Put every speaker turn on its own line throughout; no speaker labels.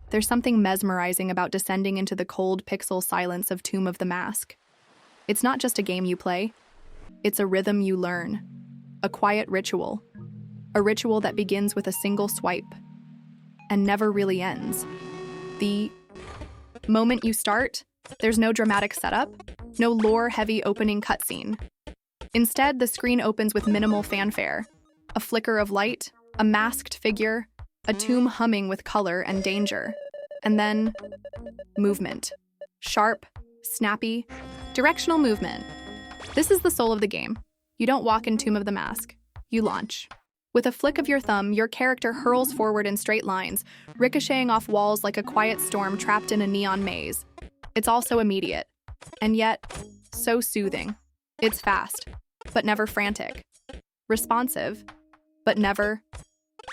There's something mesmerizing about descending into the cold pixel silence of Tomb of the Mask. It's not just a game you play, it's a rhythm you learn, a quiet ritual, a ritual that begins with a single swipe and never really ends. The moment you start, there's no dramatic setup, no lore-heavy opening cutscene. Instead, the screen opens with minimal fanfare, a flicker of light, a masked figure, a tomb humming with color and danger, and then movement. Sharp, snappy, directional movement. This is the soul of the game. You don't walk in Tomb of the Mask, you launch. With a flick of your thumb, your character hurls forward in straight lines, ricocheting off walls like a quiet storm trapped in a neon maze. It's also immediate, and yet so soothing. It's fast, but never frantic. Responsive, but never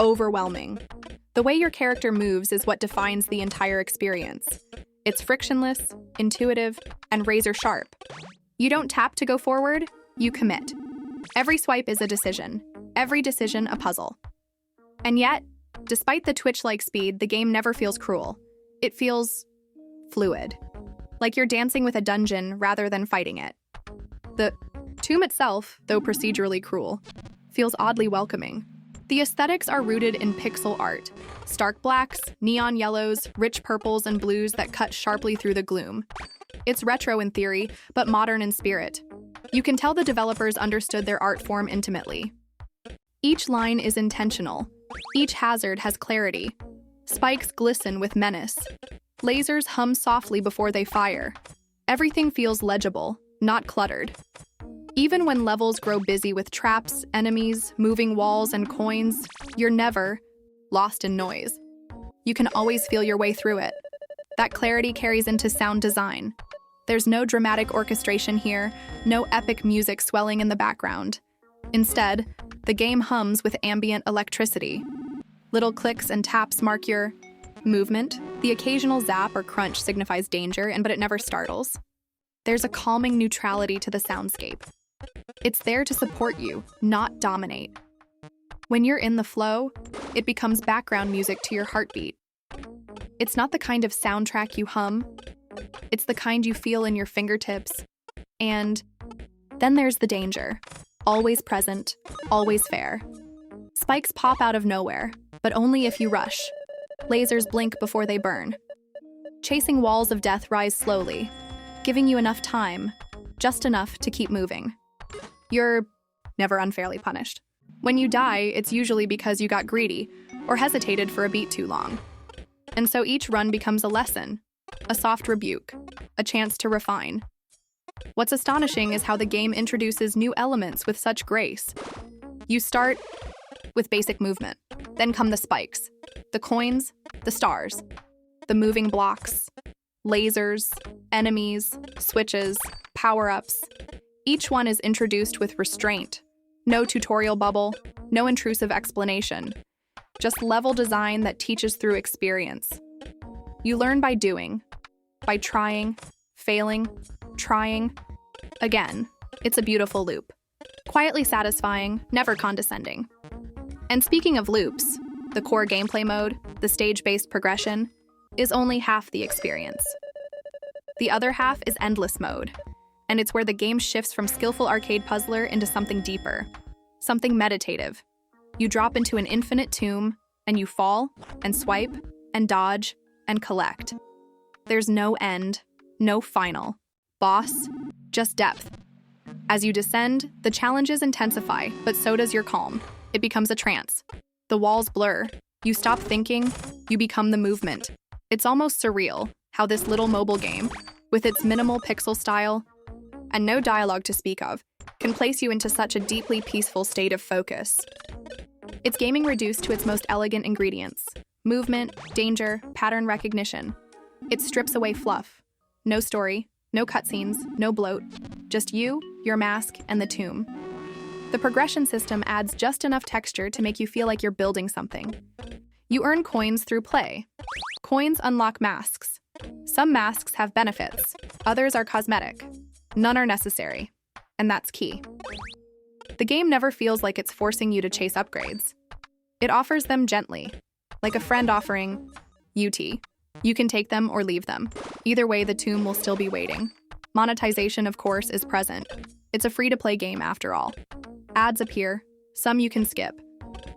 overwhelming. The way your character moves is what defines the entire experience. It's frictionless, intuitive, and razor sharp. You don't tap to go forward, you commit. Every swipe is a decision, every decision a puzzle. And yet, despite the Twitch-like speed, the game never feels cruel. It feels fluid, like you're dancing with a dungeon rather than fighting it. The tomb itself, though procedurally cruel, feels oddly welcoming. The aesthetics are rooted in pixel art, stark blacks, neon yellows, rich purples and blues that cut sharply through the gloom. It's retro in theory, but modern in spirit. You can tell the developers understood their art form intimately. Each line is intentional. Each hazard has clarity. Spikes glisten with menace. Lasers hum softly before they fire. Everything feels legible, not cluttered. Even when levels grow busy with traps, enemies, moving walls, and coins, you're never lost in noise. You can always feel your way through it. That clarity carries into sound design. There's no dramatic orchestration here, no epic music swelling in the background. Instead, the game hums with ambient electricity. Little clicks and taps mark your movement. The occasional zap or crunch signifies danger, but it never startles. There's a calming neutrality to the soundscape. It's there to support you, not dominate. When you're in the flow, it becomes background music to your heartbeat. It's not the kind of soundtrack you hum. It's the kind you feel in your fingertips. And then there's the danger. Always present, always fair. Spikes pop out of nowhere, but only if you rush. Lasers blink before they burn. Chasing walls of death rise slowly, giving you enough time, just enough to keep moving. You're never unfairly punished. When you die, it's usually because you got greedy or hesitated for a beat too long. And so each run becomes a lesson, a soft rebuke, a chance to refine. What's astonishing is how the game introduces new elements with such grace. You start with basic movement, then come the spikes, the coins, the stars, the moving blocks, lasers, enemies, switches, power-ups. Each one is introduced with restraint. No tutorial bubble, no intrusive explanation. Just level design that teaches through experience. You learn by doing, by trying, failing, trying. Again, it's a beautiful loop. Quietly satisfying, never condescending. And speaking of loops, the core gameplay mode, the stage-based progression, is only half the experience. The other half is endless mode, and it's where the game shifts from skillful arcade puzzler into something deeper, something meditative. You drop into an infinite tomb, and you fall, and swipe, and dodge, and collect. There's no end, no final, boss, just depth. As you descend, the challenges intensify, but so does your calm. It becomes a trance. The walls blur. You stop thinking, you become the movement. It's almost surreal how this little mobile game, with its minimal pixel style, and no dialogue to speak of, can place you into such a deeply peaceful state of focus. It's gaming reduced to its most elegant ingredients: movement, danger, pattern recognition. It strips away fluff. No story, no cutscenes, no bloat. Just you, your mask, and the tomb. The progression system adds just enough texture to make you feel like you're building something. You earn coins through play. Coins unlock masks. Some masks have benefits, others are cosmetic. None are necessary, and that's key. The game never feels like it's forcing you to chase upgrades. It offers them gently, like a friend offering UT, You can take them or leave them. Either way, the tomb will still be waiting. Monetization, of course, is present. It's a free-to-play game after all. Ads appear. Some you can skip.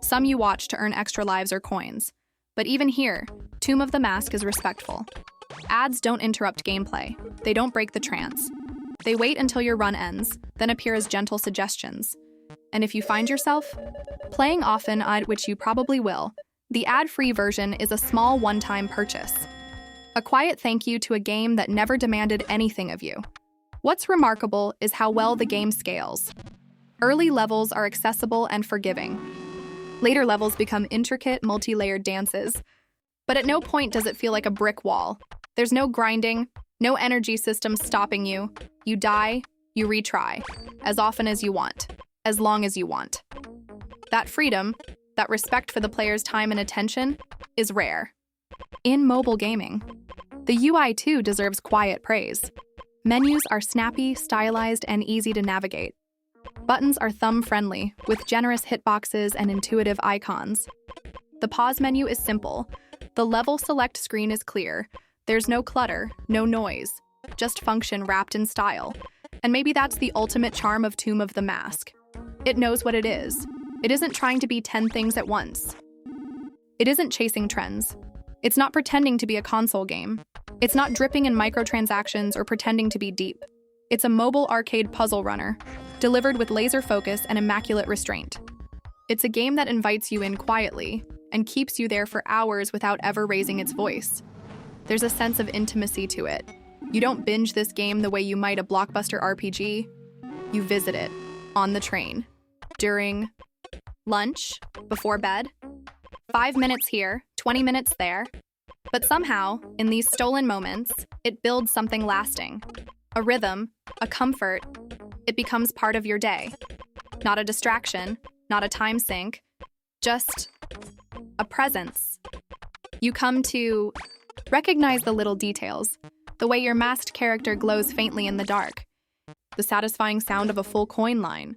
Some you watch to earn extra lives or coins. But even here, Tomb of the Mask is respectful. Ads don't interrupt gameplay. They don't break the trance. They wait until your run ends, then appear as gentle suggestions. And if you find yourself playing often, which you probably will, the ad-free version is a small one-time purchase. A quiet thank you to a game that never demanded anything of you. What's remarkable is how well the game scales. Early levels are accessible and forgiving. Later levels become intricate, multi-layered dances. But at no point does it feel like a brick wall. There's no grinding, no energy system stopping you. You die, you retry, as often as you want, as long as you want. That freedom, that respect for the player's time and attention, is rare. In mobile gaming, the UI too deserves quiet praise. Menus are snappy, stylized, and easy to navigate. Buttons are thumb-friendly, with generous hitboxes and intuitive icons. The pause menu is simple. The level select screen is clear. There's no clutter, no noise, just function wrapped in style. And maybe that's the ultimate charm of Tomb of the Mask. It knows what it is. It isn't trying to be 10 things at once. It isn't chasing trends. It's not pretending to be a console game. It's not dripping in microtransactions or pretending to be deep. It's a mobile arcade puzzle runner, delivered with laser focus and immaculate restraint. It's a game that invites you in quietly and keeps you there for hours without ever raising its voice. There's a sense of intimacy to it. You don't binge this game the way you might a blockbuster RPG. You visit it, on the train, during lunch, before bed. 5 minutes here, 20 minutes there. But somehow, in these stolen moments, it builds something lasting. A rhythm, a comfort. It becomes part of your day. Not a distraction, not a time sink, just a presence. You come to recognize the little details, the way your masked character glows faintly in the dark, the satisfying sound of a full coin line,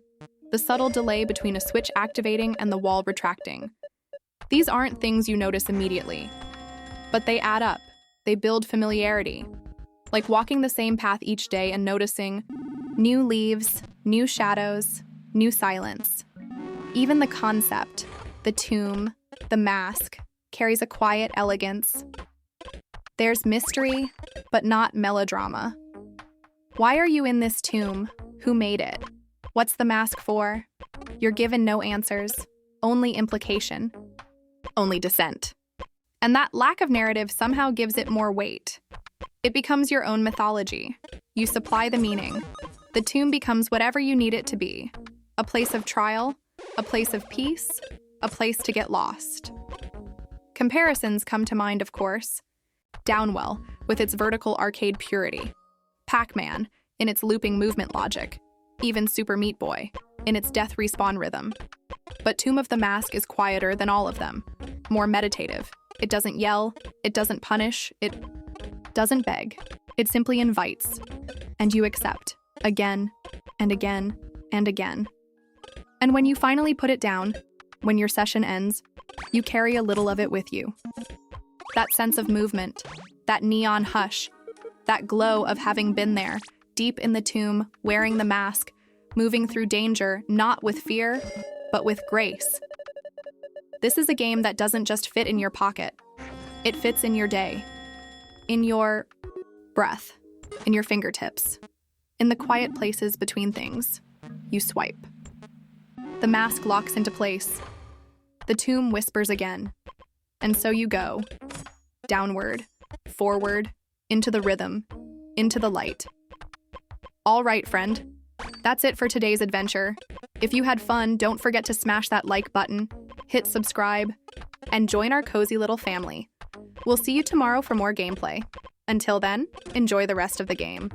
the subtle delay between a switch activating and the wall retracting. These aren't things you notice immediately, but they add up. They build familiarity, like walking the same path each day and noticing new leaves, new shadows, new silence. Even the concept, the tomb, the mask, carries a quiet elegance. There's mystery, but not melodrama. Why are you in this tomb? Who made it? What's the mask for? You're given no answers, only implication, only dissent. And that lack of narrative somehow gives it more weight. It becomes your own mythology. You supply the meaning. The tomb becomes whatever you need it to be. A place of trial, a place of peace, a place to get lost. Comparisons come to mind, of course. Downwell, with its vertical arcade purity. Pac-Man, in its looping movement logic. Even Super Meat Boy, in its death respawn rhythm. But Tomb of the Mask is quieter than all of them. More meditative. It doesn't yell, it doesn't punish, it doesn't beg. It simply invites. And you accept, again, and again, and again. And when you finally put it down, when your session ends, you carry a little of it with you. That sense of movement, that neon hush, that glow of having been there, deep in the tomb, wearing the mask, moving through danger, not with fear, but with grace. This is a game that doesn't just fit in your pocket. It fits in your day, in your breath, in your fingertips, in the quiet places between things. You swipe. The mask locks into place. The tomb whispers again. And so you go. Downward, forward, into the rhythm, into the light. All right, friend. That's it for today's adventure. If you had fun, don't forget to smash that like button, hit subscribe, and join our cozy little family. We'll see you tomorrow for more gameplay. Until then, enjoy the rest of the game.